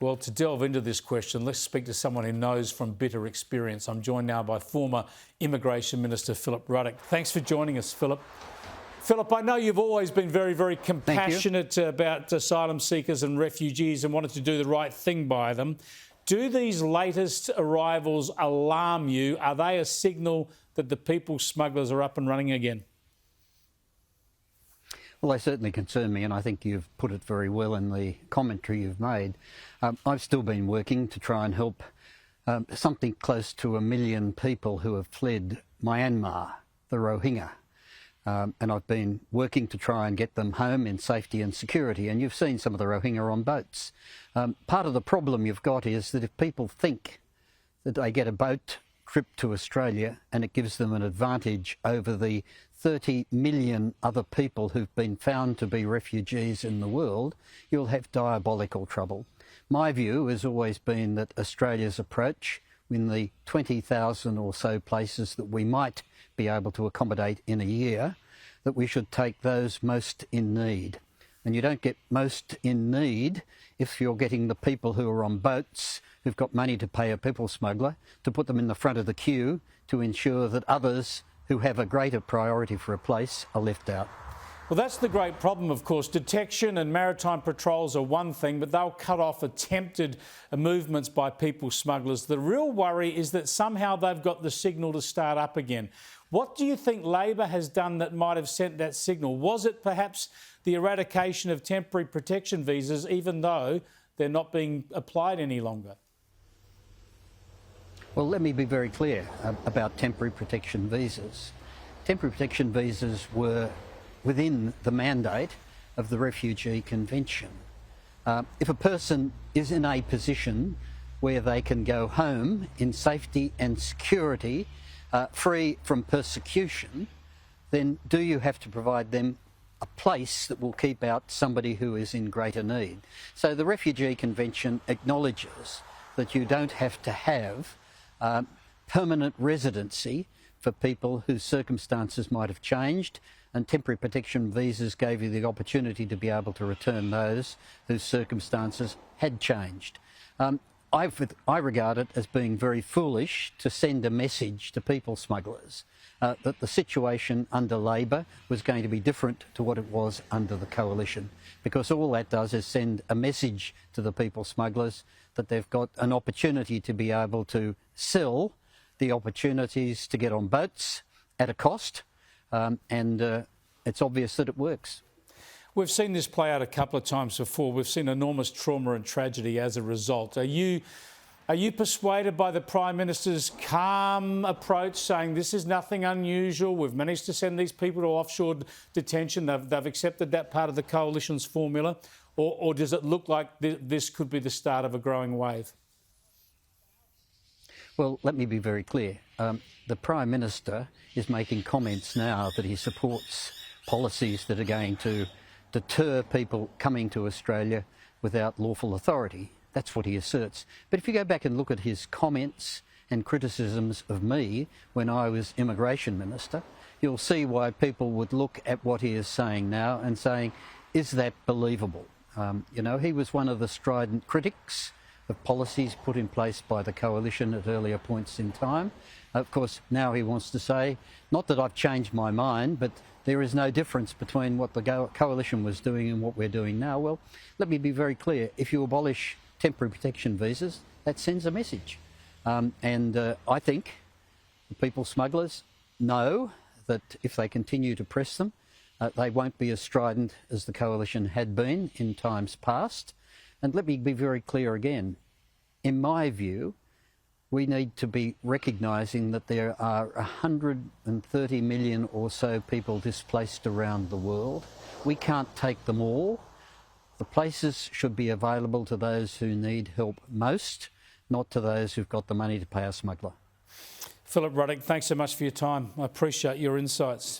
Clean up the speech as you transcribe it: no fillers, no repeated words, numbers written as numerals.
Well, to delve into this question, let's speak to someone who knows from bitter experience. I'm joined now by former Immigration Minister Philip Ruddock. Thanks for joining us, Philip. Philip, I know you've always been very, very compassionate about asylum seekers and refugees and wanted to do the right thing by them. Do these latest arrivals alarm you? Are they a signal that the people smugglers are up and running again? Well, they certainly concern me, and I think you've put it very well in the commentary you've made. I've still been working to try and help something close to 1 million people who have fled Myanmar, the Rohingya. And I've been working to try and get them home in safety and security. And you've seen some of the Rohingya on boats. Part of the problem you've got is that if people think that they get a boat trip to Australia and it gives them an advantage over the 30 million other people who've been found to be refugees in the world, you'll have diabolical trouble. My view has always been that Australia's approach, in the 20,000 or so places that we might be able to accommodate in a year, that we should take those most in need. And you don't get most in need if you're getting the people who are on boats who've got money to pay a people smuggler to put them in the front of the queue to ensure that others who have a greater priority for a place are left out. Well, that's the great problem, of course. Detection and maritime patrols are one thing, but they'll cut off attempted movements by people smugglers. The real worry is that somehow they've got the signal to start up again. What do you think Labor has done that might have sent that signal? Was it perhaps the eradication of temporary protection visas, even though they're not being applied any longer? Well, let me be very clear about temporary protection visas. Temporary protection visas were within the mandate of the Refugee Convention. If a person is in a position where they can go home in safety and security, free from persecution, then do you have to provide them a place that will keep out somebody who is in greater need? So the Refugee Convention acknowledges that you don't have to have permanent residency for people whose circumstances might have changed, and temporary protection visas gave you the opportunity to be able to return those whose circumstances had changed. I regard it as being very foolish to send a message to people smugglers that the situation under Labor was going to be different to what it was under the Coalition, because all that does is send a message to the people smugglers that they've got an opportunity to be able to sell the opportunities to get on boats at a cost, and it's obvious that it works. We've seen this play out a couple of times before. We've seen enormous trauma and tragedy as a result. Are you persuaded by the Prime Minister's calm approach, saying this is nothing unusual, we've managed to send these people to offshore detention, they've accepted that part of the Coalition's formula, or does it look like this could be the start of a growing wave? Well, let me be very clear. The Prime Minister is making comments now that he supports policies that are going to deter people coming to Australia without lawful authority. That's what he asserts. But if you go back and look at his comments and criticisms of me when I was Immigration Minister, you'll see why people would look at what he is saying now and saying, is that believable? You know, he was one of the strident critics of policies put in place by the Coalition at earlier points in time. Of course, now he wants to say, not that I've changed my mind, but there is no difference between what the Coalition was doing and what we're doing now. Well, let me be very clear. If you abolish temporary protection visas, that sends a message. I think the people smugglers know that if they continue to press them, they won't be as strident as the Coalition had been in times past. And let me be very clear again. In my view, we need to be recognising that there are 130 million or so people displaced around the world. We can't take them all. The places should be available to those who need help most, not to those who've got the money to pay a smuggler. Philip Ruddock, thanks so much for your time. I appreciate your insights.